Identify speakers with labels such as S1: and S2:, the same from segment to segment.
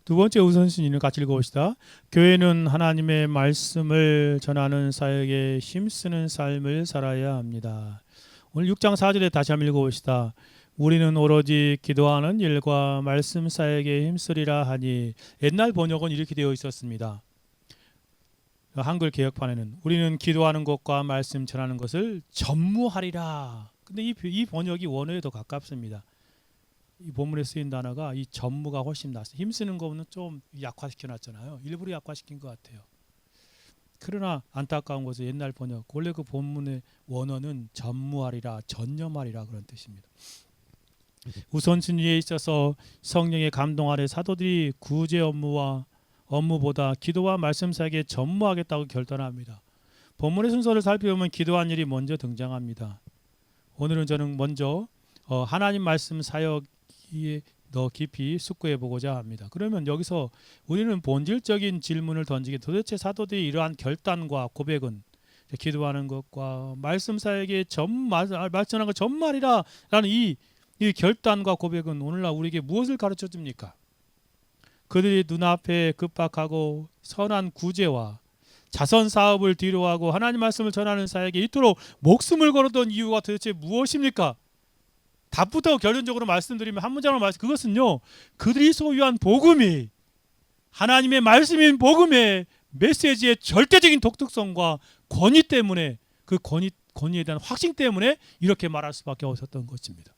S1: 두 번째 우선순위는 같이 읽어봅시다. 교회는 하나님의 말씀을 전하는 사역에 힘쓰는 삶을 살아야 합니다. 오늘 6장 4절에 다시 한번 읽어봅시다. 우리는 오로지 기도하는 일과 말씀 사역에 힘쓰리라 하니, 옛날 번역은 이렇게 되어 있었습니다. 한글 개혁판에는 우리는 기도하는 것과 말씀 전하는 것을 전무하리라. 근데 이 번역이 원어에 더 가깝습니다. 이 본문에 쓰인 단어가 이 전무가 훨씬 낫어요. 힘쓰는 거는 좀 약화시켜 놨잖아요. 일부러 약화시킨 것 같아요. 그러나 안타까운 것은 옛날 번역, 원래 그 본문의 원어는 전무하리라, 전념하리라 그런 뜻입니다. 우선순위에 있어서 성령의 감동 아래 사도들이 구제 업무보다 기도와 말씀 사역에 전무하겠다고 결단합니다. 본문의 순서를 살펴보면 기도한 일이 먼저 등장합니다. 오늘은 저는 먼저 하나님 말씀 사역에 더 깊이 숙고해 보고자 합니다. 그러면 여기서 우리는 본질적인 질문을 던지게, 도대체 사도들이 이러한 결단과 고백은 기도하는 것과 말씀 사역에 말씀하는 것 전말이라 라는 이 결단과 고백은 오늘날 우리에게 무엇을 가르쳐 줍니까? 그들이 눈앞에 급박하고 선한 구제와 자선 사업을 뒤로하고 하나님 말씀을 전하는 사역에 이토록 목숨을 걸었던 이유가 도대체 무엇입니까? 답부터 결론적으로 말씀드리면 한 문장으로 그것은요, 그들이 소유한 복음이 하나님의 말씀인 복음의 메시지의 절대적인 독특성과 권위 때문에, 그 권위에 대한 확신 때문에 이렇게 말할 수밖에 없었던 것입니다.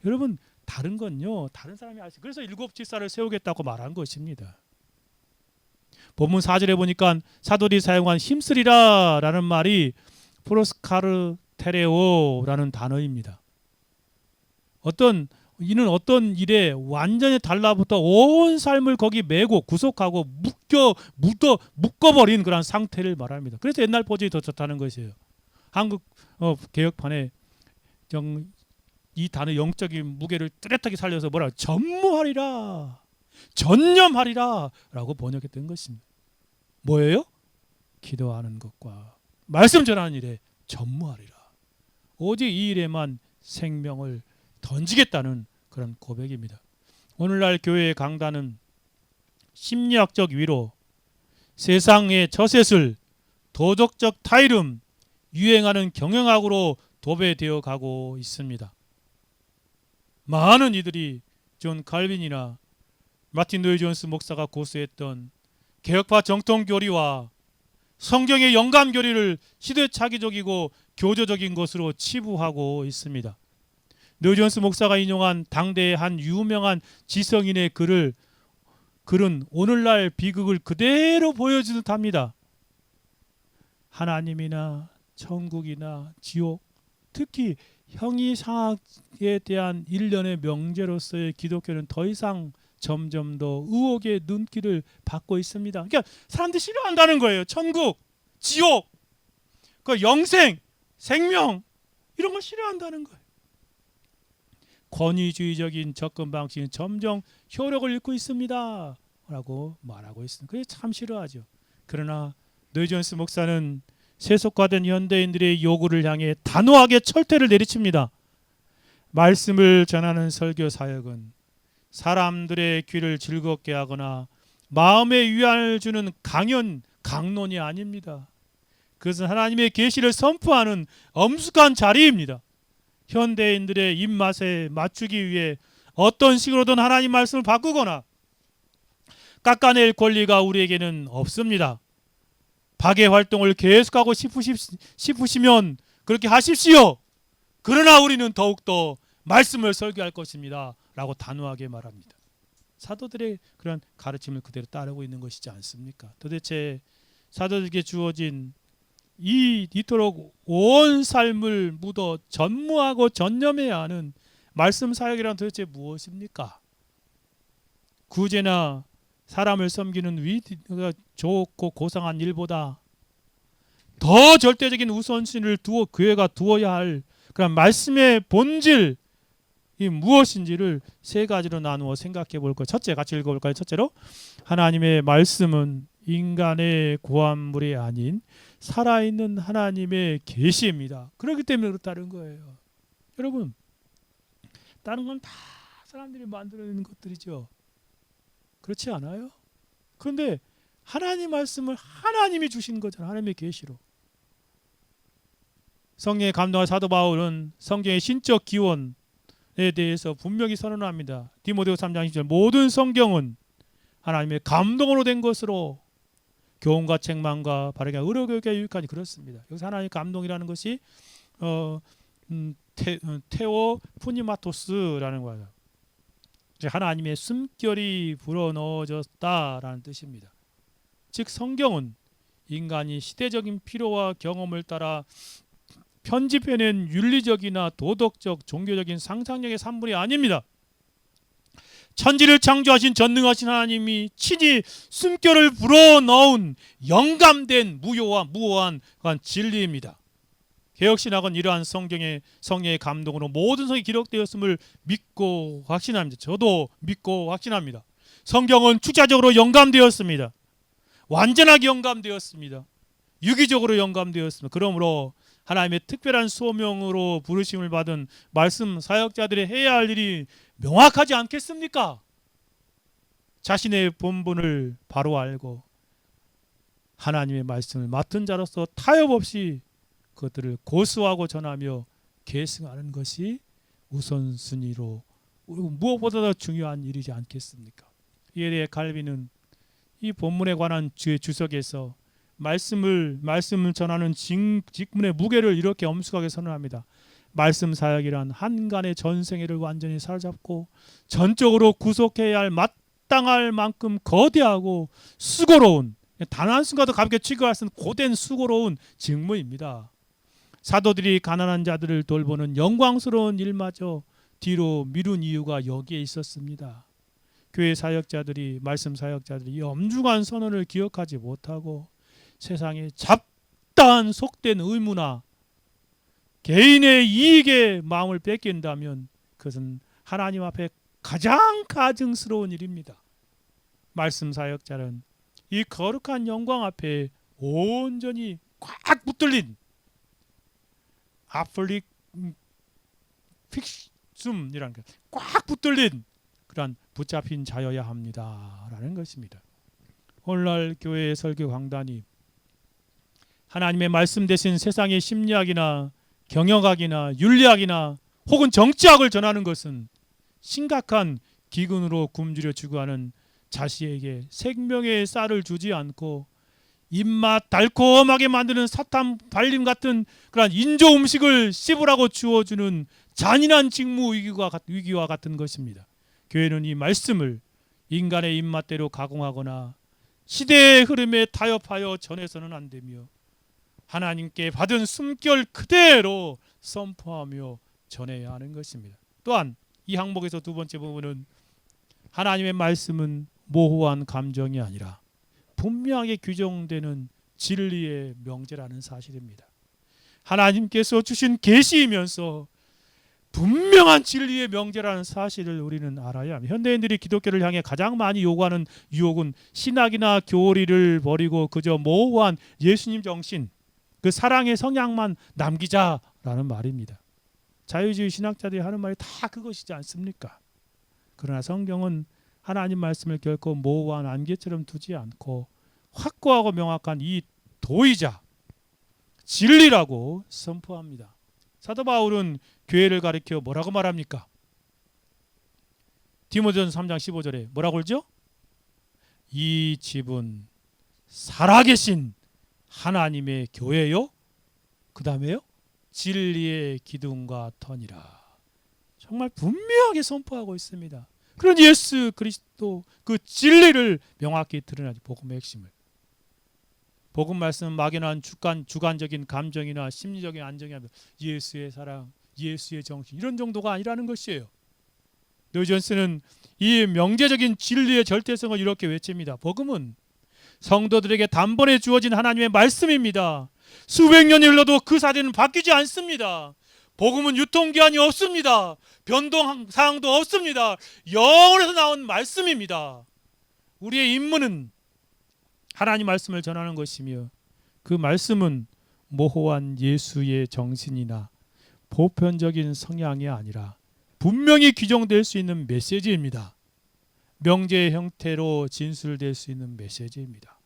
S1: 여러분, 다른 건요, 다른 사람이 알수, 그래서 7집사를 세우겠다고 말한 것입니다. 본문 4절에 보니까 사도들이 사용한 힘쓰리라 라는 말이 프로스카르테레오라는 단어입니다. 이는 어떤 일에 완전히 달라붙어 온 삶을 거기 메고 구속하고 묶어버린 그런 상태를 말합니다. 그래서 옛날 버전이 더 좋다는 것이에요. 한국 개혁판에 이 단어 영적인 무게를 뚜렷하게 살려서 뭐라, 전무하리라, 전념하리라 라고 번역했던 것입니다. 뭐예요? 기도하는 것과 말씀 전하는 일에 전무하리라. 오직 이 일에만 생명을 던지겠다는 그런 고백입니다. 오늘날 교회의 강단은 심리학적 위로, 세상의 저세술, 도덕적 타이름, 유행하는 경영학으로 도배되어 가고 있습니다. 많은 이들이 존 칼빈이나 마틴 노이 존스 목사가 고수했던 개혁파 정통 교리와 성경의 영감 교리를 시대착오적이고 교조적인 것으로 치부하고 있습니다. 노이 존스 목사가 인용한 당대의 한 유명한 지성인의 글은 오늘날 비극을 그대로 보여주는 듯합니다. 하나님이나 천국이나 지옥, 특히 형이상학에 대한 일련의 명제로서의 기독교는 더 이상 점점 더 의혹의 눈길을 받고 있습니다. 그러니까 사람들이 싫어한다는 거예요. 천국, 지옥, 그 영생, 생명, 이런 걸 싫어한다는 거예요. 권위주의적인 접근 방식은 점점 효력을 잃고 있습니다 라고 말하고 있습니다. 그게 참 싫어하죠. 그러나 노이 존스 목사는 세속화된 현대인들의 요구를 향해 단호하게 철퇴를 내리칩니다. 말씀을 전하는 설교 사역은 사람들의 귀를 즐겁게 하거나 마음에 위안을 주는 강론이 아닙니다. 그것은 하나님의 계시를 선포하는 엄숙한 자리입니다. 현대인들의 입맛에 맞추기 위해 어떤 식으로든 하나님 말씀을 바꾸거나 깎아낼 권리가 우리에게는 없습니다. 박애 활동을 계속하고 싶으시면 그렇게 하십시오. 그러나 우리는 더욱더 말씀을 설교할 것입니다 라고 단호하게 말합니다. 사도들의 그런 가르침을 그대로 따르고 있는 것이지 않습니까? 도대체 사도들에게 주어진 이토록 온 삶을 묻어 전무하고 전념해야 하는 말씀 사역이란 도대체 무엇입니까? 구제나 사람을 섬기는 위가 좋고 고상한 일보다 더 절대적인 우선순위를 교회가 두어야 할 그런 말씀의 본질, 이 무엇인지를 세 가지로 나누어 생각해 볼 거예요. 첫째, 같이 읽어볼까요? 첫째로, 하나님의 말씀은 인간의 고안물이 아닌 살아있는 하나님의 계시입니다. 그렇기 때문에 그렇다는 거예요. 여러분, 다른 건 다 사람들이 만들어내는 것들이죠. 그렇지 않아요? 그런데 하나님 말씀을 하나님이 주신 거잖아요. 하나님의 계시로. 성령의 감동한 사도 바울은 성경의 신적 기원에 대해서 분명히 선언합니다. 디모데후서 3장 10절 모든 성경은 하나님의 감동으로 된 것으로 교훈과 책망과 바르게 의로 교육에 유익하니 그렇습니다. 여기서 하나님의 감동이라는 것이 테오 푸니마토스라는 거예요. 하나님의 숨결이 불어넣어졌다라는 뜻입니다. 즉 성경은 인간이 시대적인 필요와 경험을 따라 편집해낸 윤리적이나 도덕적, 종교적인 상상력의 산물이 아닙니다. 천지를 창조하신 전능하신 하나님이 친히 숨결을 불어넣은 영감된 무효한 진리입니다. 개혁신학은 이러한 성경의 감동으로 모든 성이 기록되었음을 믿고 확신합니다. 저도 믿고 확신합니다. 성경은 축자적으로 영감되었습니다. 완전하게 영감되었습니다. 유기적으로 영감되었습니다. 그러므로 하나님의 특별한 소명으로 부르심을 받은 말씀 사역자들이 해야 할 일이 명확하지 않겠습니까? 자신의 본분을 바로 알고 하나님의 말씀을 맡은 자로서 타협 없이 그것들을 고수하고 전하며 계승하는 것이 우선순위로 무엇보다도 중요한 일이지 않겠습니까? 이에 대해 갈비는 이 본문에 관한 주의 주석에서 말씀을 전하는 직분의 무게를 이렇게 엄숙하게 선언합니다. 말씀 사역이란 한간의 전생애를 완전히 사로잡고 전적으로 구속해야 할 마땅할 만큼 거대하고 수고로운, 단 한순간도 가볍게 취급할 수 없는 고된 수고로운 직무입니다. 사도들이 가난한 자들을 돌보는 영광스러운 일마저 뒤로 미룬 이유가 여기에 있었습니다. 교회 사역자들이, 말씀 사역자들이 이 엄중한 선언을 기억하지 못하고 세상에 잡다한 속된 의무나 개인의 이익에 마음을 뺏긴다면 그것은 하나님 앞에 가장 가증스러운 일입니다. 말씀 사역자는 이 거룩한 영광 앞에 온전히 꽉 붙들린 아플릭 픽숨이라는 꽉 붙들린 그러한 붙잡힌 자여야 합니다라는 것입니다. 오늘날 교회의 설교 강단이 하나님의 말씀 대신 세상의 심리학이나 경영학이나 윤리학이나 혹은 정치학을 전하는 것은 심각한 기근으로 굶주려 죽어가는 자식에게 생명의 쌀을 주지 않고 입맛 달콤하게 만드는 사탕 발림 같은 그런 인조 음식을 씹으라고 주어주는 잔인한 직무 위기와 같은 것입니다. 교회는 이 말씀을 인간의 입맛대로 가공하거나 시대의 흐름에 타협하여 전해서는 안 되며 하나님께 받은 숨결 그대로 선포하며 전해야 하는 것입니다. 또한 이 항목에서 두 번째 부분은 하나님의 말씀은 모호한 감정이 아니라 분명하게 규정되는 진리의 명제라는 사실입니다. 하나님께서 주신 계시이면서 분명한 진리의 명제라는 사실을 우리는 알아야 합니다. 현대인들이 기독교를 향해 가장 많이 요구하는 유혹은 신학이나 교리를 버리고 그저 모호한 예수님 정신, 그 사랑의 성향만 남기자라는 말입니다. 자유주의 신학자들이 하는 말이 다 그것이지 않습니까? 그러나 성경은 하나님 말씀을 결코 모호한 안개처럼 두지 않고 확고하고 명확한 이 도이자 진리라고 선포합니다. 사도 바울은 교회를 가리켜 뭐라고 말합니까? 디모데전서 3장 15절에 뭐라고 그러죠? 이 집은 살아계신 하나님의 교회요. 그 다음에요. 진리의 기둥과 터니라. 정말 분명하게 선포하고 있습니다. 그런 예수 그리스도 그 진리를 명확히 드러나지 복음의 핵심을. 복음 말씀은 막연한 주관적인 감정이나 심리적인 안정이 아니라 예수의 사랑, 예수의 정신 이런 정도가 아니라는 것이에요. 노이 존스는 이 명제적인 진리의 절대성을 이렇게 외칩니다. 복음은 성도들에게 단번에 주어진 하나님의 말씀입니다. 수백 년이 흘러도 그 사실은 바뀌지 않습니다. 복음은 유통기한이 없습니다. 변동사항도 없습니다. 영원에서 나온 말씀입니다. 우리의 임무는 하나님 말씀을 전하는 것이며 그 말씀은 모호한 예수의 정신이나 보편적인 성향이 아니라 분명히 규정될 수 있는 메시지입니다. 명제의 형태로 진술될 수 있는 메시지입니다.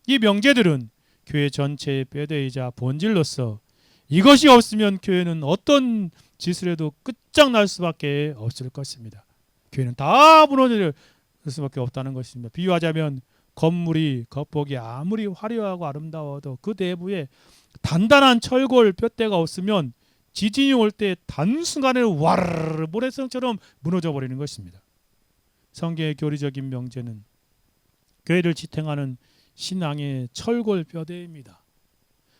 S1: 이 명제들은 교회 전체의 뼈대이자 본질로서 이것이 없으면 교회는 어떤 짓을 해도 끝장날 수밖에 없을 것입니다. 교회는 다 무너질 수밖에 없다는 것입니다. 비유하자면 건물이 겉보기 아무리 화려하고 아름다워도 그 내부에 단단한 철골 뼈대가 없으면 지진이 올 때 단순간에 와르르 모래성처럼 무너져 버리는 것입니다. 성경의 교리적인 명제는 교회를 지탱하는 신앙의 철골 뼈대입니다.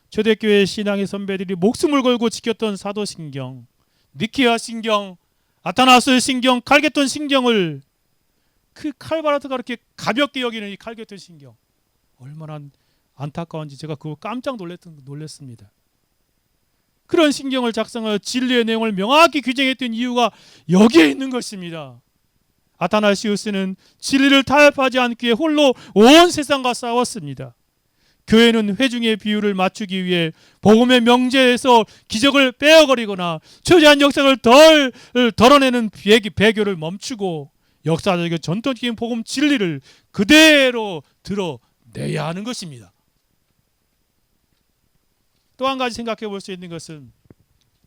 S1: 초대교회 신앙의 선배들이 목숨을 걸고 지켰던 사도신경, 니케아 신경, 아타나스 신경, 칼게톤 신경을 그 칼바라트가 그렇게 가볍게 여기는 이 칼게톤 신경, 얼마나 안타까운지 제가 그거 깜짝 놀랐습니다. 그런 신경을 작성하여 진리의 내용을 명확히 규정했던 이유가 여기에 있는 것입니다. 아타나시우스는 진리를 타협하지 않기 위해 홀로 온 세상과 싸웠습니다. 교회는 회중의 비율을 맞추기 위해 복음의 명제에서 기적을 빼어버리거나 초대한 역사를 덜어내는 배교를 멈추고 역사적인 전통적인 복음 진리를 그대로 드러내야 하는 것입니다. 또 한 가지 생각해 볼 수 있는 것은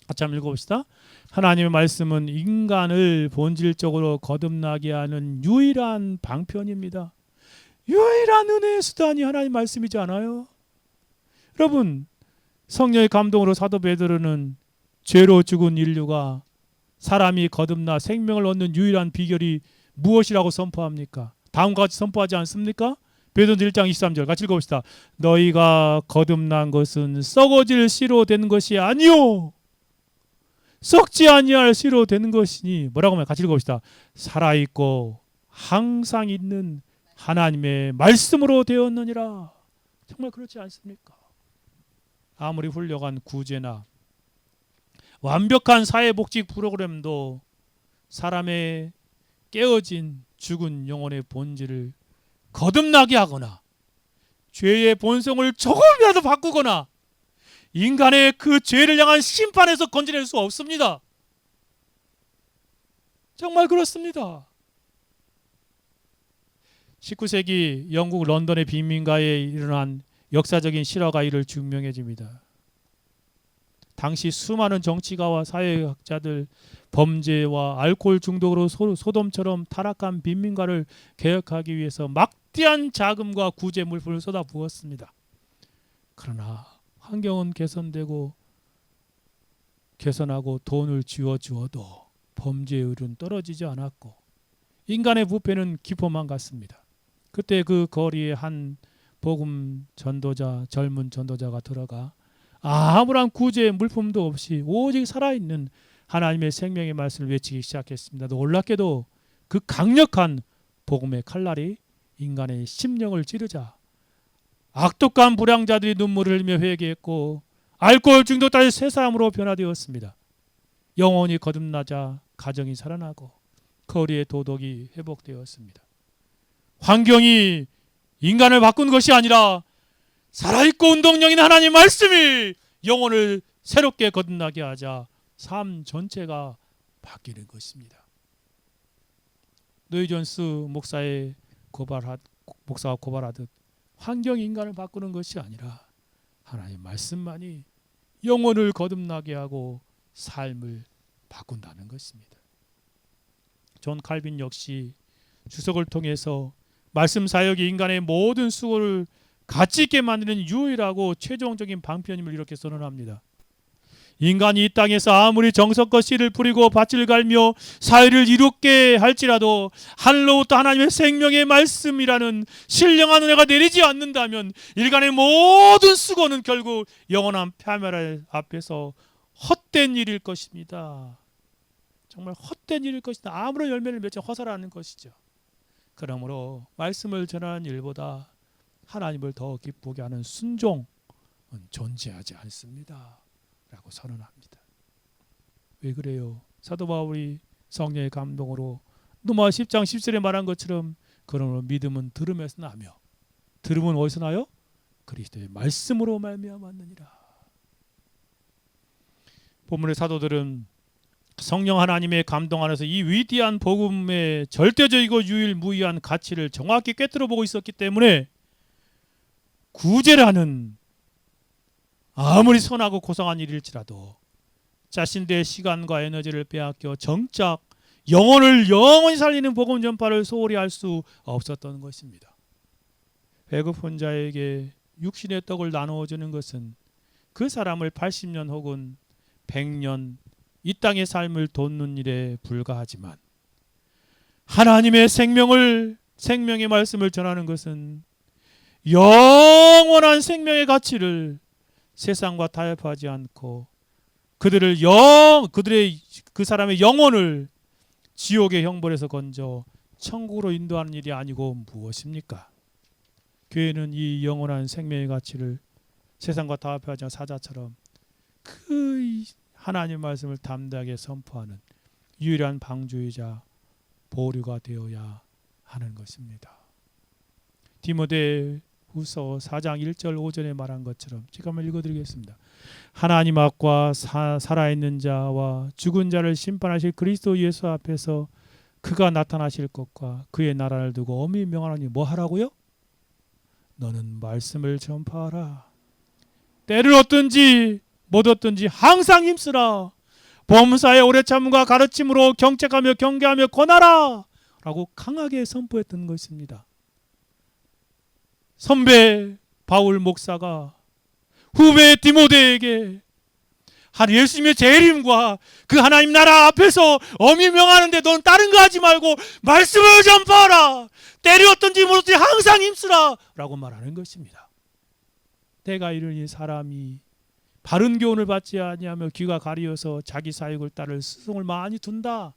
S1: 같이 한번 읽어봅시다. 하나님의 말씀은 인간을 본질적으로 거듭나게 하는 유일한 방편입니다. 유일한 은혜의 수단이 하나님 말씀이지 않아요? 여러분, 성령의 감동으로 사도 베드로는 죄로 죽은 인류가 사람이 거듭나 생명을 얻는 유일한 비결이 무엇이라고 선포합니까? 다음과 같이 선포하지 않습니까? 베드로전서 1장 23절 같이 읽어봅시다. 너희가 거듭난 것은 썩어질 씨로 된 것이 아니요 썩지 아니할 씨로 된 것이니 뭐라고 하면 같이 읽어봅시다. 살아있고 항상 있는 하나님의 말씀으로 되었느니라. 정말 그렇지 않습니까? 아무리 훌륭한 구제나 완벽한 사회복지 프로그램도 사람의 깨어진 죽은 영혼의 본질을 거듭나게 하거나 죄의 본성을 조금이라도 바꾸거나 인간의 그 죄를 향한 심판에서 건져낼 수 없습니다. 정말 그렇습니다. 19세기 영국 런던의 빈민가에 일어난 역사적인 실화가 이를 증명해 줍니다. 당시 수많은 정치가와 사회학자들 범죄와 알코올 중독으로 소돔처럼 타락한 빈민가를 개혁하기 위해서 막대한 자금과 구제 물품을 쏟아부었습니다. 그러나 환경은 개선하고 돈을 쥐어주어도 범죄율은 떨어지지 않았고 인간의 부패는 기포만 같습니다. 그때 그 거리에 한 복음 전도자, 젊은 전도자가 들어가 아무런 구제 물품도 없이 오직 살아있는 하나님의 생명의 말씀을 외치기 시작했습니다. 놀랍게도 그 강력한 복음의 칼날이 인간의 심령을 찌르자 악독한 불량자들이 눈물을 흘리며 회개했고 알코올 중독자의 새 사람으로 변화되었습니다. 영혼이 거듭나자 가정이 살아나고 거리의 도덕이 회복되었습니다. 환경이 인간을 바꾼 것이 아니라 살아있고 운동력인 하나님 말씀이 영혼을 새롭게 거듭나게 하자 삶 전체가 바뀌는 것입니다. 노이 존스 목사가 고발하듯 환경이 인간을 바꾸는 것이 아니라 하나님 말씀만이 영혼을 거듭나게 하고 삶을 바꾼다는 것입니다. 존 칼빈 역시 주석을 통해서 말씀 사역이 인간의 모든 수고를 가치 있게 만드는 유일하고 최종적인 방편임을 이렇게 선언합니다. 인간이 이 땅에서 아무리 정성껏 씨를 뿌리고 밭을 갈며 사회를 이롭게 할지라도 하늘로부터 하나님의 생명의 말씀이라는 신령한 은혜가 내리지 않는다면 인간의 모든 수고는 결국 영원한 파멸 앞에서 헛된 일일 것입니다. 정말 헛된 일일 것이다. 아무런 열매를 맺지 허사라는 것이죠. 그러므로 말씀을 전하는 일보다 하나님을 더 기쁘게 하는 순종은 존재하지 않습니다. 라고 선언합니다. 왜 그래요? 사도 바울이 성령의 감동으로 로마 10장 10절에 말한 것처럼 그러므로 믿음은 들음에서 나며 들음은 어디서 나요? 그리스도의 말씀으로 말미암았느니라. 본문의 사도들은 성령 하나님의 감동 안에서 이 위대한 복음의 절대적이고 유일무이한 가치를 정확히 꿰뚫어 보고 있었기 때문에 구제라는 아무리 선하고 고상한 일일지라도 자신들의 시간과 에너지를 빼앗겨 정작 영혼을 영원히 살리는 복음 전파를 소홀히 할 수 없었던 것입니다. 배고픈 자에게 육신의 떡을 나누어주는 것은 그 사람을 80년 혹은 100년 이 땅의 삶을 돕는 일에 불과하지만 하나님의 생명의 말씀을 전하는 것은 영원한 생명의 가치를 세상과 타협하지 않고 그들의 그 사람의 영혼을 지옥의 형벌에서 건져 천국으로 인도하는 일이 아니고 무엇입니까? 교회는 이 영원한 생명의 가치를 세상과 타협하지 않은 사자처럼 그 하나님 말씀을 담대하게 선포하는 유일한 방주이자 보류가 되어야 하는 것입니다. 디모데후서 4장 1절 5절에 말한 것처럼 제가 한번 읽어드리겠습니다. 하나님 앞과 살아있는 자와 죽은 자를 심판하실 그리스도 예수 앞에서 그가 나타나실 것과 그의 나라를 두고 엄히 명하노니 뭐 하라고요? 너는 말씀을 전파하라. 때를 얻든지 못 얻든지 항상 힘쓰라. 범사의 오래 참음과 가르침으로 경책하며 경계하며 권하라 라고 강하게 선포했던 것입니다. 선배 바울 목사가 후배 디모데에게 예수님의 재림과 그 하나님 나라 앞에서 엄히 명하는데 넌 다른 거 하지 말고 말씀을 전파하라. 때를 얻든지 못 얻든지 항상 힘쓰라 라고 말하는 것입니다. 때가 이르니 사람이 바른 교훈을 받지 아니하며 귀가 가리어서 자기 사욕을 따를 스승을 많이 둔다.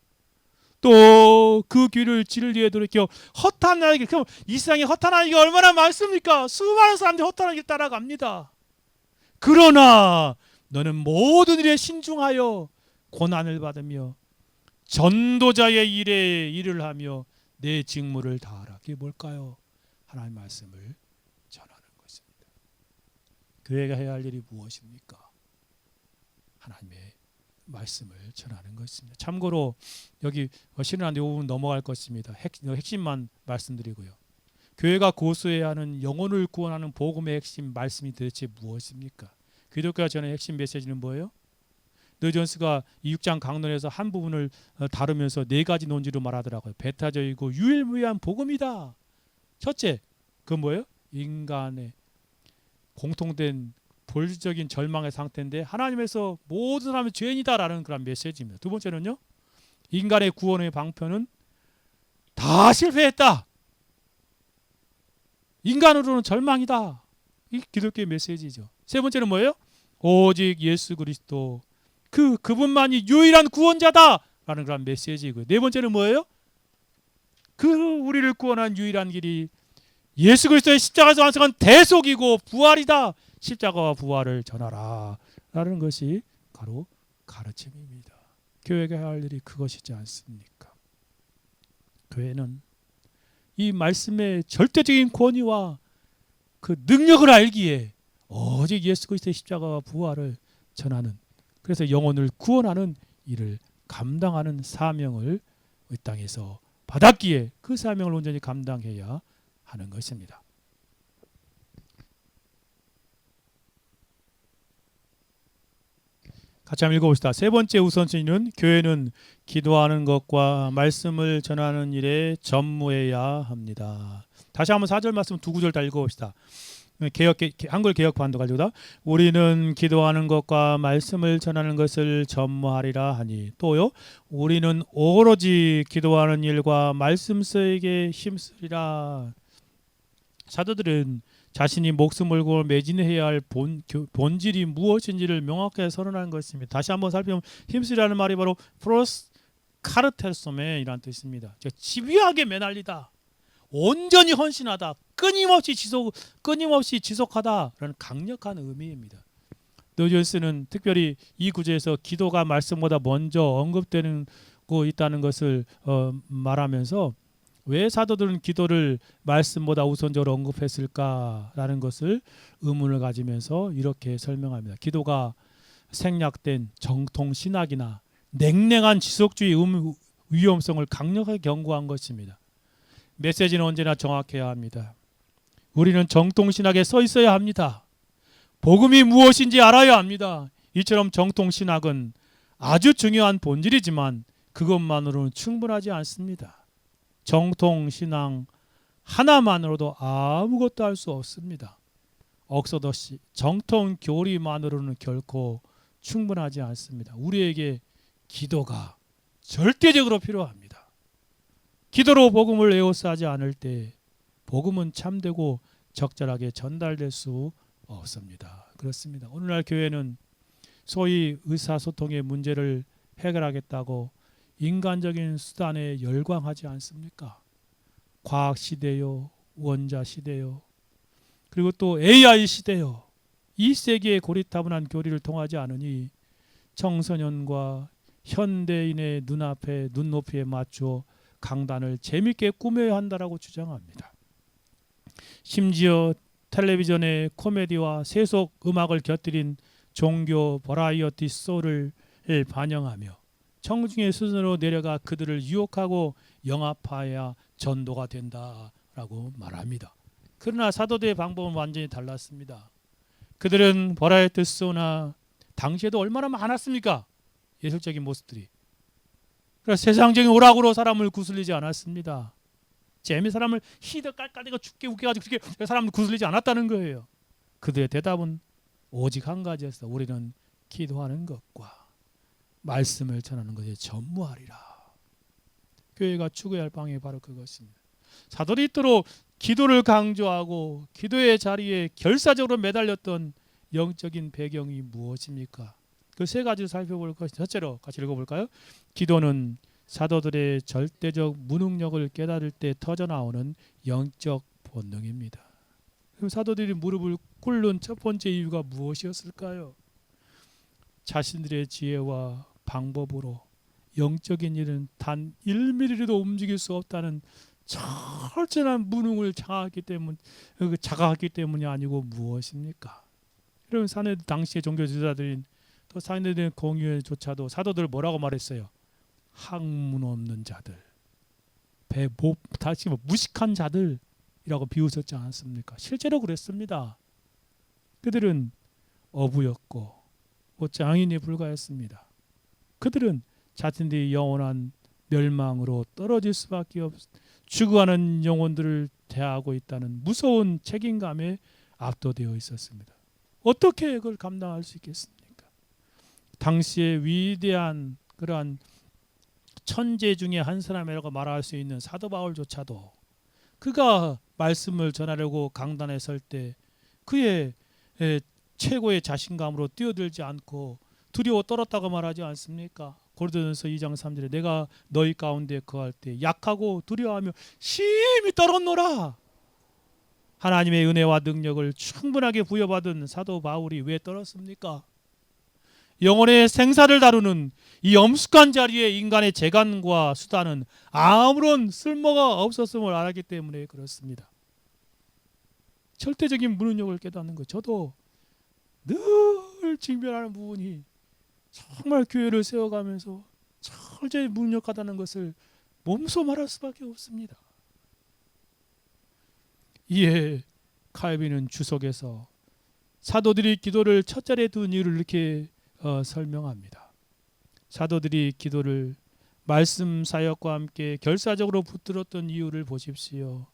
S1: 또 그 귀를 진리에 돌이켜 허탄하게, 이 세상에 허탄하기가 얼마나 많습니까? 수많은 사람들이 허탄하게 따라갑니다. 그러나 너는 모든 일에 신중하여 고난을 받으며 전도자의 일에 일을 하며 내 직무를 다하라. 그게 뭘까요? 하나님의 말씀을 전하는 것입니다. 교회가 해야 할 일이 무엇입니까? 하나님의 말씀을 전하는 것입니다. 참고로 여기 실현하는데 이 부분 넘어갈 것입니다. 핵심만 말씀드리고요. 교회가 고수해야 하는 영혼을 구원하는 복음의 핵심 말씀이 도대체 무엇입니까? 기독교가 전의 핵심 메시지는 뭐예요? 너전스가 이 6장 강론에서 한 부분을 다루면서 네 가지 논지로 말하더라고요. 배타적이고 유일무이한 복음이다. 첫째, 그건 뭐예요? 인간의 공통된 본질적인 절망의 상태인데 하나님에서 모든 사람이 죄인이다라는 그런 메시지입니다. 두 번째는요, 인간의 구원의 방편은 다 실패했다. 인간으로는 절망이다. 이 기독교의 메시지죠. 세 번째는 뭐예요? 오직 예수 그리스도 그분만이 유일한 구원자다라는 그런 메시지고요. 네 번째는 뭐예요? 우리를 구원한 유일한 길이 예수 그리스도의 십자가에서 완성한 대속이고 부활이다. 십자가와 부활을 전하라 라는 것이 바로 가르침입니다. 교회가 할 일이 그것이지 않습니까? 교회는 이 말씀의 절대적인 권위와 그 능력을 알기에 오직 예수 그리스도의 십자가와 부활을 전하는, 그래서 영혼을 구원하는 일을 감당하는 사명을 이 땅에서 받았기에 그 사명을 온전히 감당해야 하는 것입니다. 같이 한번 읽어봅시다. 세 번째 우선순위는 교회는 기도하는 것과 말씀을 전하는 일에 전무해야 합니다. 다시 한번 4절 말씀 두 구절 다 읽어봅시다. 한글 개혁판도 가지고다. 우리는 기도하는 것과 말씀을 전하는 것을 전무하리라 하니, 또요, 우리는 오로지 기도하는 일과 말씀서에게 힘쓰리라. 사도들은 자신이 목숨을 걸고 매진해야 할 본질이 무엇인지를 명확하게 선언하는 것입니다. 다시 한번 살펴보면 힘쓰리라는 말이 바로 프로스 카르텔소메 이란 뜻입니다. 집요하게 매달리다, 온전히 헌신하다, 끊임없이 지속하다라는 강력한 의미입니다. 노존스는 특별히 이 구절에서 기도가 말씀보다 먼저 언급되는 거 있다는 것을 말하면서 왜 사도들은 기도를 말씀보다 우선적으로 언급했을까라는 것을 의문을 가지면서 이렇게 설명합니다. 기도가 생략된 정통 신학이나 냉랭한 지속주의 위험성을 강력하게 경고한 것입니다. 메시지는 언제나 정확해야 합니다. 우리는 정통신학에 서 있어야 합니다. 복음이 무엇인지 알아야 합니다. 이처럼 정통신학은 아주 중요한 본질이지만 그것만으로는 충분하지 않습니다. 정통신앙 하나만으로도 아무것도 할 수 없습니다. 억서더시 정통교리만으로는 결코 충분하지 않습니다. 우리에게 기도가 절대적으로 필요합니다. 기도로 복음을 에워싸지 않을 때 복음은 참되고 적절하게 전달될 수 없습니다. 그렇습니다. 오늘날 교회는 소위 의사소통의 문제를 해결하겠다고 인간적인 수단에 열광하지 않습니까? 과학 시대요, 원자 시대요, 그리고 또 AI 시대요. 이 세계의 고리타분한 교리를 통하지 않으니 청소년과 현대인의 눈앞에 눈높이에 맞추어 강단을 재밌게 꾸며야 한다라고 주장합니다. 심지어 텔레비전의 코미디와 세속 음악을 곁들인 종교 버라이어티 쇼를 반영하며 청중의 수준으로 내려가 그들을 유혹하고 영합하여야 전도가 된다라고 말합니다. 그러나 사도들의 방법은 완전히 달랐습니다. 그들은 버라이어티 쇼나 당시에도 얼마나 많았습니까? 예술적인 모습들이. 그래서 세상적인 오락으로 사람을 구슬리지 않았습니다. 재미 사람을 히더 깔깔대고 죽게 웃겨가지고 그렇게 사람을 구슬리지 않았다는 거예요. 그들의 대답은 오직 한 가지였어. 우리는 기도하는 것과 말씀을 전하는 것에 전무하리라. 교회가 추구해야 할 방향이 바로 그것입니다. 사도들이 이토록 기도를 강조하고 기도의 자리에 결사적으로 매달렸던 영적인 배경이 무엇입니까? 그 세 가지를 살펴볼 것입니다. 첫째로 같이 읽어볼까요? 기도는 사도들의 절대적 무능력을 깨달을 때 터져나오는 영적 본능입니다. 그럼 사도들이 무릎을 꿇는 첫 번째 이유가 무엇이었을까요? 자신들의 지혜와 방법으로 영적인 일은 단 1mm도 움직일 수 없다는 철저한 무능을 자각했기 때문이 아니고 무엇입니까? 여러분, 당시의 종교 지도자들인 또 사도들의 공유조차도 사도들 뭐라고 말했어요? 학문 없는 자들, 다시 무식한 자들이라고 비웃었지 않았습니까? 실제로 그랬습니다. 그들은 어부였고 장인에 불과했습니다. 그들은 자신들이 영원한 멸망으로 떨어질 수밖에 죽어가는 영혼들을 대하고 있다는 무서운 책임감에 압도되어 있었습니다. 어떻게 그걸 감당할 수 있겠습니까? 당시의 위대한 그러한 천재 중에 한 사람이라고 말할 수 있는 사도 바울조차도 그가 말씀을 전하려고 강단에 설 때 그의 최고의 자신감으로 뛰어들지 않고 두려워 떨었다고 말하지 않습니까? 고린도전서 2장 3절에 내가 너희 가운데 거할 때 약하고 두려워하며 심히 떨었노라. 하나님의 은혜와 능력을 충분하게 부여받은 사도 바울이 왜 떨었습니까? 영혼의 생사를 다루는 이 엄숙한 자리에 인간의 재간과 수단은 아무런 쓸모가 없었음을 알았기 때문에 그렇습니다. 절대적인 무능력을 깨닫는 것. 저도 늘 직면하는 부분이 정말 교회를 세워가면서 철저히 무능력하다는 것을 몸소 말할 수밖에 없습니다. 이에 칼빈은 주석에서 사도들이 기도를 첫 자리에 둔 이유를 이렇게 설명합니다. 사도들이 기도를 말씀 사역과 함께 결사적으로 붙들었던 이유를 보십시오.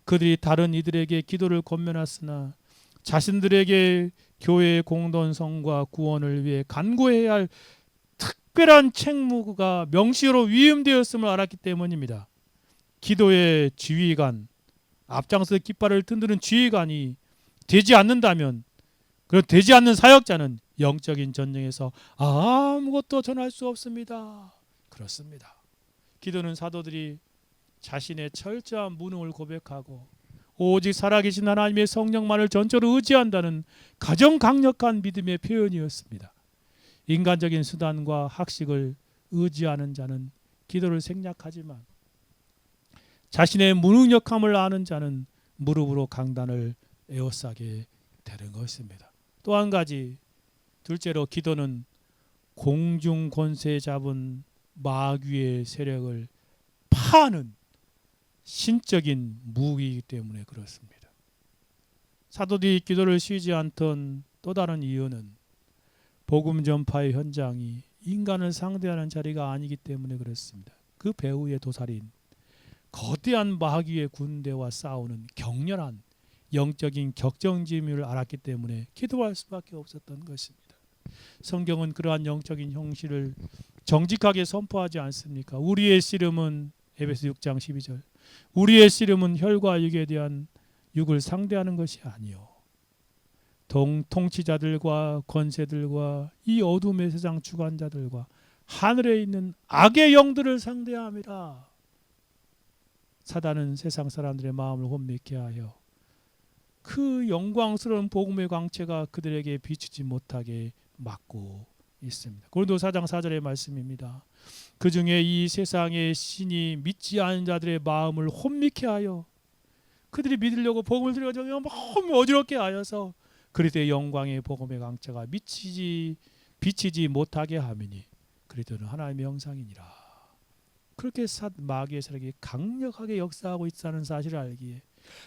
S1: 그들이 다른 이들에게 기도를 권면했으나 자신들에게 교회의 공동성과 구원을 위해 간구해야 할 특별한 책무가 명시로 위임되었음을 알았기 때문입니다. 기도의 지휘관, 앞장서 깃발을 흔드는 지휘관이 되지 않는다면, 그리고 되지 않는 사역자는 영적인 전쟁에서 아무것도 전할 수 없습니다. 그렇습니다. 기도는 사도들이 자신의 철저한 무능을 고백하고 오직 살아계신 하나님의 성령만을 전적으로 의지한다는 가장 강력한 믿음의 표현이었습니다. 인간적인 수단과 학식을 의지하는 자는 기도를 생략하지만 자신의 무능력함을 아는 자는 무릎으로 강단을 에워싸게 되는 것입니다. 또 한 가지, 둘째로 기도는 공중 권세 잡은 마귀의 세력을 파는 신적인 무기이기 때문에 그렇습니다. 사도들이 기도를 쉬지 않던 또 다른 이유는 복음 전파의 현장이 인간을 상대하는 자리가 아니기 때문에 그렇습니다. 그 배후의 도살인 거대한 마귀의 군대와 싸우는 격렬한 영적인 격정지임을 알았기 때문에 기도할 수밖에 없었던 것입니다. 성경은 그러한 영적인 형식을 정직하게 선포하지 않습니까? 우리의 씨름은 에베소 6장 12절 우리의 씨름은 혈과 육에 대한 육을 상대하는 것이 아니요 통치자들과 권세들과 이 어둠의 세상 주관자들과 하늘에 있는 악의 영들을 상대함이라. 사단은 세상 사람들의 마음을 혼미케 하여 그 영광스러운 복음의 광채가 그들에게 비추지 못하게 막고 있습니다. 고린도서 4장 4절의 말씀입니다. 그 중에 이 세상의 신이 믿지 않은 자들의 마음을 혼미케 하여 그들이 믿으려고 복음을 들여서 너무 어지럽게 하여서 그리스도의 영광의 복음의 광채가 비치지 못하게 하미니 그리스도는 하나님의 형상이니라. 그렇게 마귀의 세력이 강력하게 역사하고 있다는 사실을 알기에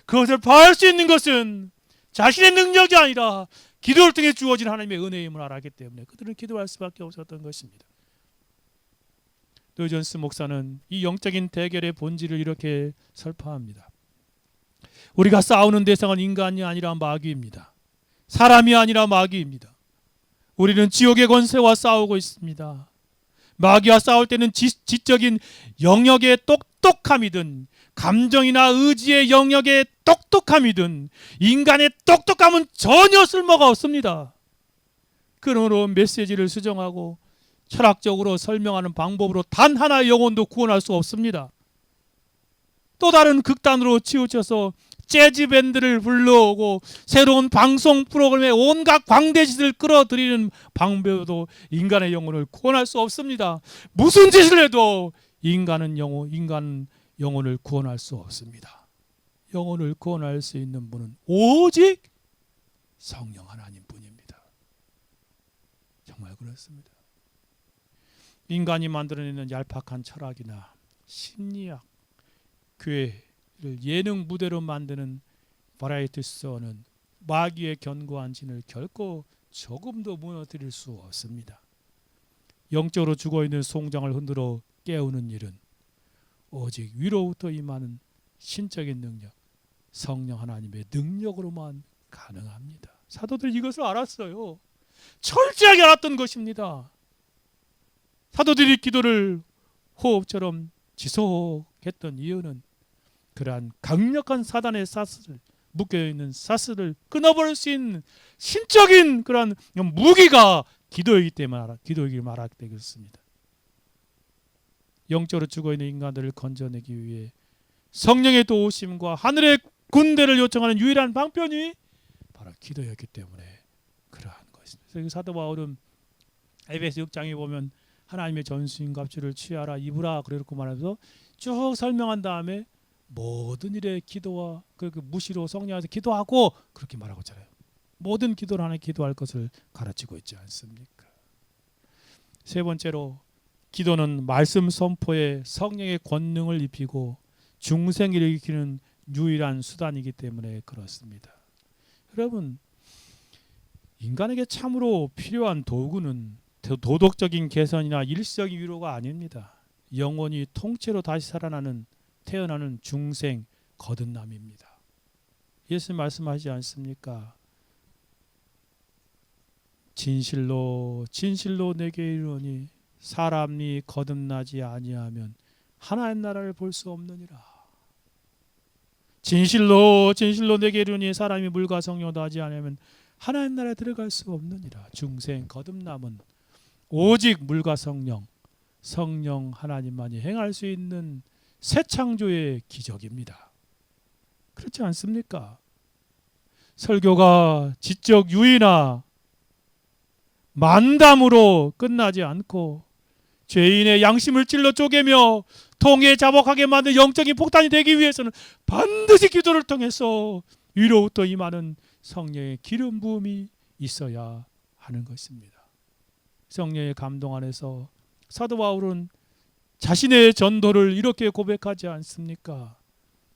S1: 그것을 파할 수 있는 것은 자신의 능력이 아니라 기도를 통해 주어진 하나님의 은혜임을 알았기 때문에 그들은 기도할 수밖에 없었던 것입니다. 노이존스 목사는 이 영적인 대결의 본질을 이렇게 설파합니다. 우리가 싸우는 대상은 인간이 아니라 마귀입니다. 사람이 아니라 마귀입니다. 우리는 지옥의 권세와 싸우고 있습니다. 마귀와 싸울 때는 지적인 영역의 똑똑함이든 감정이나 의지의 영역의 똑똑함이든 인간의 똑똑함은 전혀 쓸모가 없습니다. 그러므로 메시지를 수정하고 철학적으로 설명하는 방법으로 단 하나의 영혼도 구원할 수 없습니다. 또 다른 극단으로 치우쳐서 재즈 밴드를 불러오고 새로운 방송 프로그램에 온갖 광대짓을 끌어들이는 방법도 인간의 영혼을 구원할 수 없습니다. 무슨 짓을 해도 인간 영혼을 구원할 수 없습니다. 영혼을 구원할 수 있는 분은 오직 성령 하나님뿐입니다. 정말 그렇습니다. 인간이 만들어내는 얄팍한 철학이나 심리학, 교회를 예능 무대로 만드는 버라이어티 쇼는 마귀의 견고한 진을 결코 조금도 무너뜨릴 수 없습니다. 영적으로 죽어있는 송장을 흔들어 깨우는 일은 오직 위로부터 임하는 신적인 능력, 성령 하나님의 능력으로만 가능합니다. 사도들이 이것을 알았어요. 철저하게 알았던 것입니다. 사도들이 기도를 호흡처럼 지속했던 이유는 그러한 강력한 사단의 사슬을 묶여있는 사슬을 끊어버릴 수 있는 신적인 그러한 무기가 기도이기 때문에 기도이길 말하기 때문입니다. 영적으로 죽어있는 인간들을 건져내기 위해 성령의 도우심과 하늘의 군대를 요청하는 유일한 방편이 바로 기도였기 때문에 그러한 것입니다. 그래서 사도 바울은 에베소 6장에 보면 하나님의 전수인 값주를 취하라 입으라 그렇게 말하면서 쭉 설명한 다음에 모든 일에 기도와 그 무시로 성령에서 기도하고 그렇게 말하고 있잖아요. 모든 기도를 하나님 기도할 것을 가르치고 있지 않습니까? 세 번째로 기도는 말씀 선포에 성령의 권능을 입히고 중생을 일으키는 유일한 수단이기 때문에 그렇습니다. 여러분, 인간에게 참으로 필요한 도구는 도덕적인 개선이나 일시적인 위로가 아닙니다. 영원히 통째로 다시 태어나는 중생 거듭남입니다. 예수 말씀하지 않습니까? 진실로 내게 이르노니 사람이 거듭나지 아니하면 하나님 나라를 볼 수 없느니라. 진실로 내게 이르노니 사람이 물과 성령으로 하지 아니하면 하나님 나라에 들어갈 수 없느니라. 중생 거듭남은 오직 물과 성령 하나님만이 행할 수 있는 새 창조의 기적입니다. 그렇지 않습니까? 설교가 지적 유의나 만담으로 끝나지 않고 죄인의 양심을 찔러 쪼개며 통에 자복하게 만든 영적인 폭탄이 되기 위해서는 반드시 기도를 통해서 위로부터 임하는 성령의 기름 부음이 있어야 하는 것입니다. 성령의 감동 안에서 사도 바울은 자신의 전도를 이렇게 고백하지 않습니까?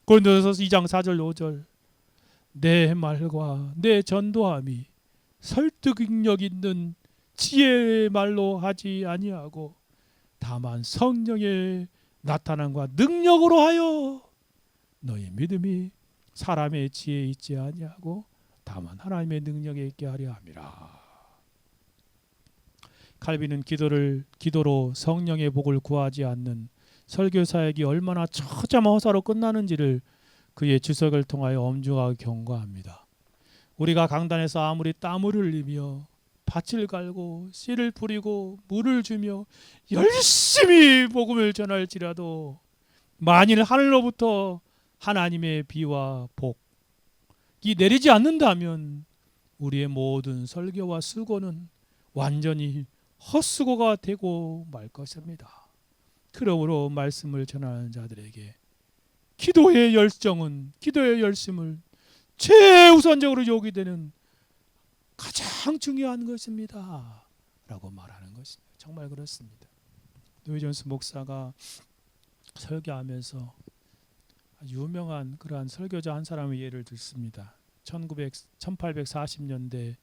S1: 고린도전서 2장 4절 5절 내 말과 내 전도함이 설득력 있는 지혜의 말로 하지 아니하고 다만 성령의 나타남과 능력으로 하여 너희 믿음이 사람의 지혜에 있지 아니하고 다만 하나님의 능력에 있게 하려 함이라. 칼빈은 기도로 성령의 복을 구하지 않는 설교 사역이 얼마나 처참한 허사로 끝나는지를 그의 주석을 통하여 엄중하게 경고합니다. 우리가 강단에서 아무리 땀을 흘리며 밭을 갈고 씨를 뿌리고 물을 주며 열심히 복음을 전할지라도 만일 하늘로부터 하나님의 비와 복이 내리지 않는다면 우리의 모든 설교와 수고는 완전히 헛수고가 되고 말 것입니다. 그러므로 말씀을 전하는 자들에게 기도의 열심을 최우선적으로 요구되는 되는 가장 중요한 것입니다. 라고 말하는 것입니다. 정말 그렇습니다. 노이 존스 목사가 설교하면서 유명한 그러한 설교자 한 사람의 예를 들습니다. 1840년대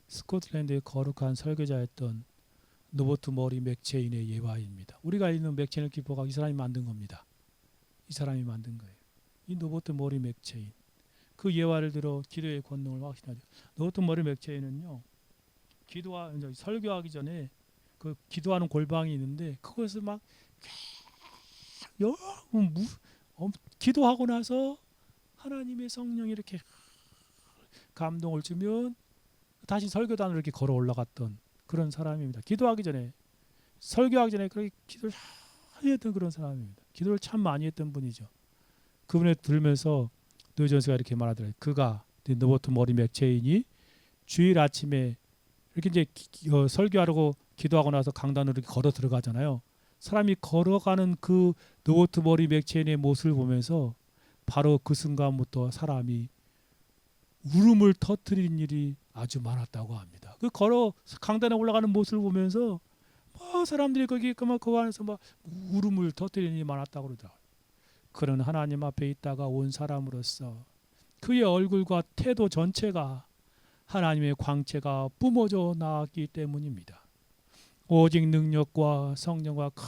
S1: 스코틀랜드의 거룩한 설교자였던 노버트 머리 맥체인의 예화입니다. 우리가 읽는 맥체인을 기뻐가 이 사람이 만든 겁니다. 이 사람이 만든 거예요. 이 노버트 머리 맥체인. 그 예화를 들어 기도의 권능을 확신하죠. 노버트 머리 맥체인은요, 설교하기 전에 그 기도하는 골방이 있는데 그것을 막 기도하고 나서 하나님의 성령이 이렇게 감동을 주면 다시 설교단으로 이렇게 걸어 올라갔던 그런 사람입니다. 기도하기 전에, 설교하기 전에 그렇게 기도를 많이 했던 그런 사람입니다. 기도를 참 많이 했던 분이죠. 그분을 들으면서 노이 존스가 이렇게 말하더라고요. 그가 노버트 머리 맥체인이 주일 아침에 이렇게 이제 설교하려고 기도하고 나서 강단으로 이렇게 걸어 들어가잖아요. 사람이 걸어가는 그 노버트 머리 맥체인의 모습을 보면서 바로 그 순간부터 사람이 울음을 터뜨린 일이 아주 많았다고 합니다. 그 강단에 올라가는 모습을 보면서 사람들이 거기 그 안에서 울음을 터뜨리는 일이 많았다고 그러더라고요. 그는 하나님 앞에 있다가 온 사람으로서 그의 얼굴과 태도 전체가 하나님의 광채가 뿜어져 나왔기 때문입니다. 오직 능력과 성령과 큰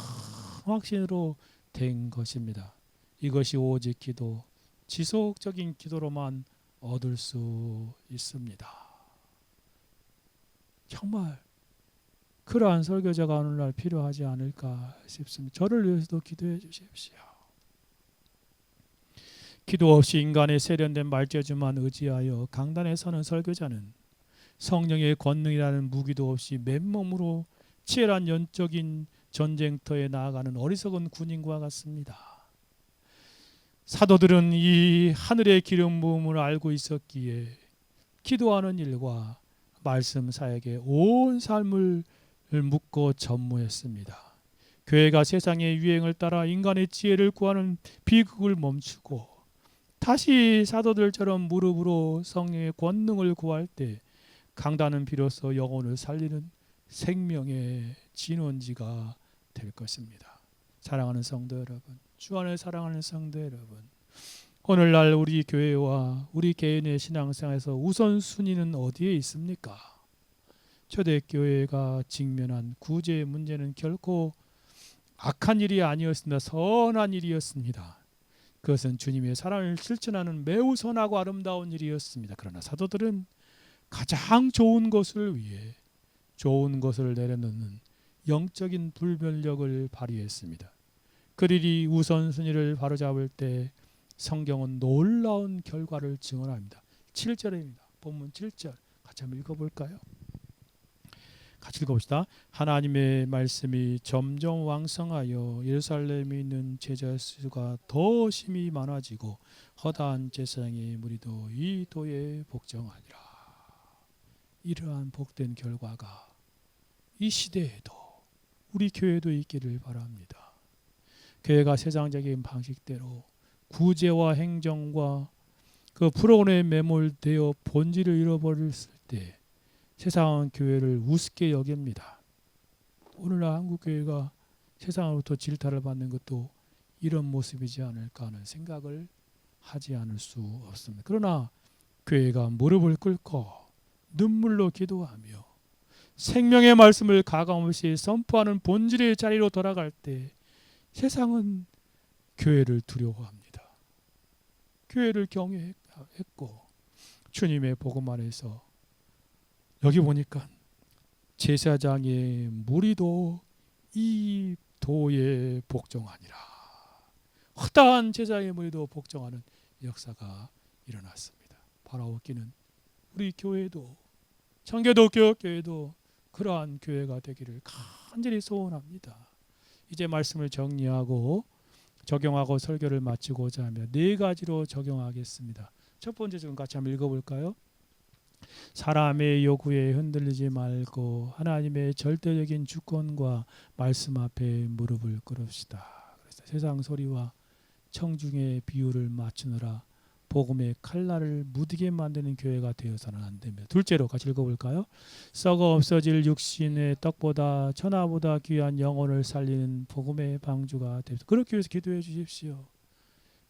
S1: 확신으로 된 것입니다. 이것이 오직 기도, 지속적인 기도로만 얻을 수 있습니다. 정말 그러한 설교자가 오늘날 필요하지 않을까 싶습니다. 저를 위해서도 기도해 주십시오. 기도 없이 인간의 세련된 말재주만 의지하여 강단에 서는 설교자는 성령의 권능이라는 무기도 없이 맨몸으로 치열한 영적인 전쟁터에 나아가는 어리석은 군인과 같습니다. 사도들은 이 하늘의 기름 부음을 알고 있었기에 기도하는 일과 말씀 사역에 온 삶을 묻고 전무했습니다. 교회가 세상의 유행을 따라 인간의 지혜를 구하는 비극을 멈추고 다시 사도들처럼 무릎으로 성령의 권능을 구할 때 강단은 비로소 영혼을 살리는 생명의 진원지가 될 것입니다. 사랑하는 성도 여러분, 주 안에 사랑하는 성도 여러분, 오늘날 우리 교회와 우리 개인의 신앙생활에서 우선순위는 어디에 있습니까? 초대교회가 직면한 구제의 문제는 결코 악한 일이 아니었습니다. 선한 일이었습니다. 그것은 주님의 사랑을 실천하는 매우 선하고 아름다운 일이었습니다. 그러나 사도들은 가장 좋은 것을 위해 좋은 것을 내려놓는 영적인 불변력을 발휘했습니다. 그들이 우선순위를 바로잡을 때 성경은 놀라운 결과를 증언합니다. 7절입니다. 본문 7절 같이 한번 읽어볼까요? 같이 읽어봅시다. 하나님의 말씀이 점점 왕성하여 예루살렘에 있는 제자 수가 더 심히 많아지고 허다한 제사장의 무리도 이 도에 복종하니라. 이러한 복된 결과가 이 시대에도 우리 교회도 있기를 바랍니다. 교회가 세상적인 방식대로 구제와 행정과 그 프로그램에 매몰되어 본질을 잃어버렸을 때 세상은 교회를 우습게 여깁니다. 오늘날 한국교회가 세상으로부터 질타를 받는 것도 이런 모습이지 않을까 하는 생각을 하지 않을 수 없습니다. 그러나 교회가 무릎을 꿇고 눈물로 기도하며 생명의 말씀을 가감없이 선포하는 본질의 자리로 돌아갈 때 세상은 교회를 두려워합니다. 교회를 경외했고 주님의 복음 안에서 여기 보니까 제사장의 무리도 이 도에 복종하니라. 허다한 제사장의 무리도 복종하는 역사가 일어났습니다. 바라옵기는 우리 교회도 청교도 교회도 그러한 교회가 되기를 간절히 소원합니다. 이제 말씀을 정리하고 적용하고 설교를 마치고자 하며 네 가지로 적용하겠습니다. 첫 번째 좀 같이 한번 읽어볼까요? 사람의 요구에 흔들리지 말고 하나님의 절대적인 주권과 말씀 앞에 무릎을 꿇읍시다. 그래서 세상 소리와 청중의 비율을 맞추느라 복음의 칼날을 무디게 만드는 교회가 되어서는 안 됩니다. 둘째로 같이 읽어볼까요? 썩어 없어질 육신의 떡보다 천하보다 귀한 영혼을 살리는 복음의 방주가 됩니다. 그렇게 위해서 기도해 주십시오.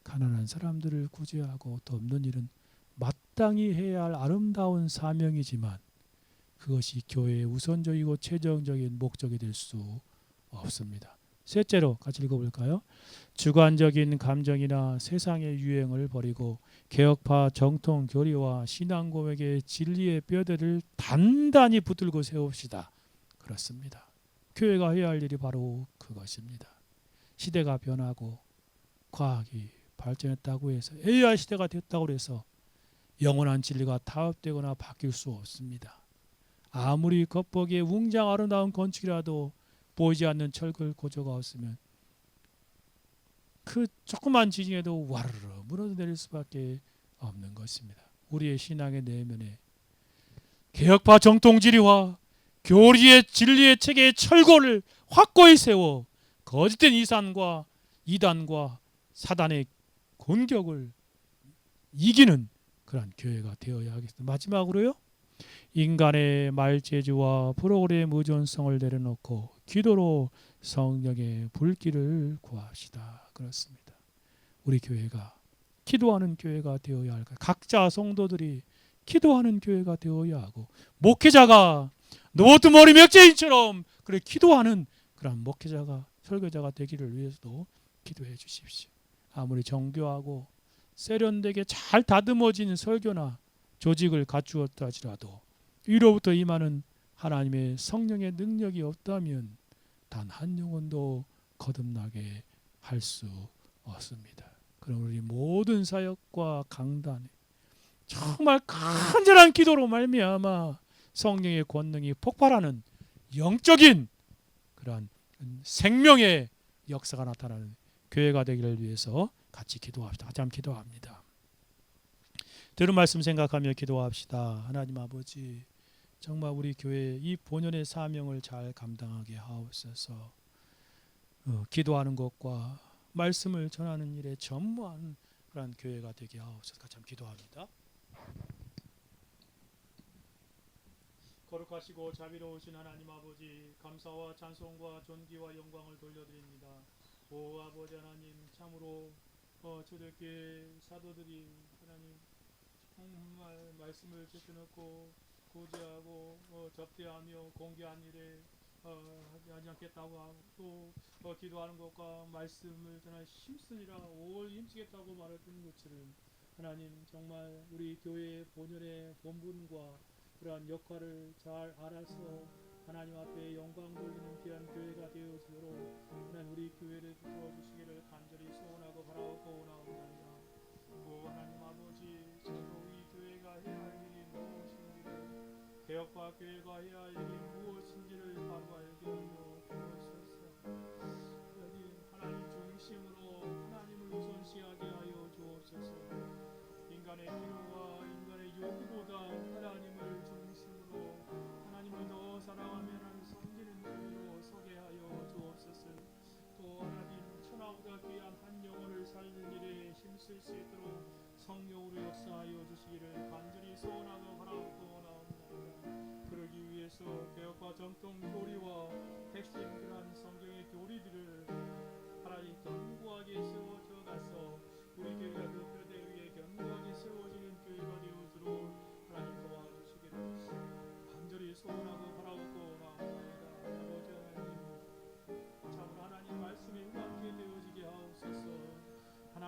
S1: 가난한 사람들을 구제하고 돕는 일은 마땅히 해야 할 아름다운 사명이지만 그것이 교회의 우선적이고 최종적인 목적이 될 수 없습니다. 셋째로 같이 읽어볼까요? 주관적인 감정이나 세상의 유행을 버리고 개혁파 정통 교리와 신앙 고백의 진리의 뼈대를 단단히 붙들고 세웁시다. 그렇습니다. 교회가 해야 할 일이 바로 그것입니다. 시대가 변하고 과학이 발전했다고 해서 AI 시대가 됐다고 해서 영원한 진리가 타협되거나 바뀔 수 없습니다. 아무리 겉보기에 웅장 아름다운 건축이라도 보이지 않는 철근 고조가 없으면 그 조그만 지진에도 와르르 무너져 내릴 수밖에 없는 것입니다. 우리의 신앙의 내면에 개혁파 정통지리와 교리의 진리의 체계의 철골을 확고히 세워 거짓된 이산과 이단과 사단의 공격을 이기는 그런 교회가 되어야 하겠습니다. 마지막으로요. 인간의 말재주와 프로그램 의존성을 내려놓고 기도로 성령의 불길을 구합시다. 그렇습니다. 우리 교회가 기도하는 교회가 되어야 할까? 각자 성도들이 기도하는 교회가 되어야 하고 목회자가 노트머리 맥제인처럼 그래 기도하는 그런 목회자가 설교자가 되기를 위해서도 기도해 주십시오. 아무리 정교하고 세련되게 잘 다듬어진 설교나 조직을 갖추었다 하지라도 위로부터 임하는 하나님의 성령의 능력이 없다면 단 한 영혼도 거듭나게 할 수 없습니다. 그럼 우리 모든 사역과 강단에 정말 간절한 기도로 말미암아 성령의 권능이 폭발하는 영적인 그러한 생명의 역사가 나타나는 교회가 되기를 위해서 같이 기도합시다. 같이 한번 기도합니다. 들은 말씀 생각하며 기도합시다. 하나님 아버지, 정말 우리 교회 이 본연의 사명을 잘 감당하게 하옵소서. 기도하는 것과 말씀을 전하는 일에 전무한 그런 교회가 되게 하옵소서. 같이 한번 기도합니다. 거룩하시고 자비로우신 하나님 아버지, 감사와 찬송과 존귀와 영광을 돌려드립니다. 오 아버지 하나님, 참으로 초대교회 사도들이 하나님 정말 말씀을 지켜놓고 구제하고 접대하며 공개한 일에 하지 않겠다고 하고 또 기도하는 것과 말씀을 전하 힘쓰니라 올 힘쓰겠다고 말했던 것처럼 하나님 정말 우리 교회의 본연의 본분과 그러한 역할을 잘 알아서 하나님 앞에 영광 돌리는 귀한 교회가 되어지도록 하나님 우리 교회를 도와주시기를 간절히 소원하고 바라고 나옵니다. 오 하나님 아버지, 저도 이 교회가 해야 할 일이 무엇인지를, 개혁과 교회가 해야 할 일이 무엇인지를 바로 알게 하여 주옵소서. 여기 하나님 중심으로 하나님을 우선시하게 하여 주옵소서. 인간의 필요와 인간의 요구보다 하나님을 중심으로 하나님을 더 사랑하며 하나님 섬기는 교회로 서게 하여 주옵소서. 또 하나님 천하보다 귀한 한 영혼을 살리는 일에 힘쓸 수 있도록 성령으로 역사하여 주시기를 간절히 소원하고 바라고 나옵니다. 그러기 위해서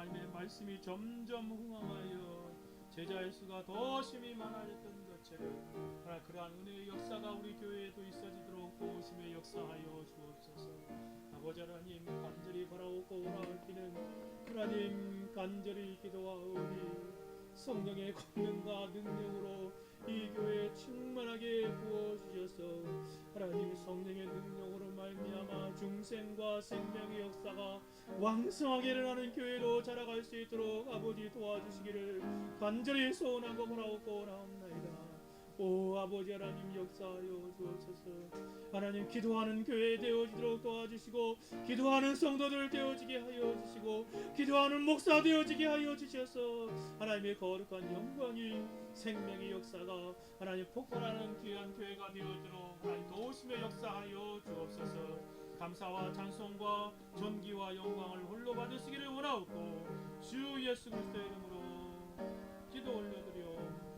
S1: 하나님의 말씀이 점점 흥황하여 제자의 수가 더 심히 많아졌던 것처럼 하나님 그러한 은혜의 역사가 우리 교회에도 있어지도록 도우심의 역사하여 주옵소서. 아버지 하나님 간절히 바라옵고 원하옵기는 하나님 간절히 기도하오니 성령의 권능과 능력으로 이 교회에 충만하게 부어주셔서 하나님 성령의 능력으로 말미암아 중생과 생명의 역사가 왕성하게 일어나는 교회로 자라갈 수 있도록 아버지 도와주시기를 간절히 소원하고 바라옵고 원하옵나이다. 오 아버지 하나님 역사하여 주옵소서. 하나님 기도하는 교회 되어지도록 도와주시고 기도하는 성도들 되어지게 하여 주시고 기도하는 목사 되어지게 하여 주셔서 하나님의 거룩한 영광이 생명의 역사가 하나님 폭발하는 귀한 교회가 되어지도록 하나님 도우심의 역사하여 주옵소서. 감사와 찬송과 존귀와 영광을 홀로 받으시기를 원하옵고 주 예수 그리스도의 이름으로 기도 올려드려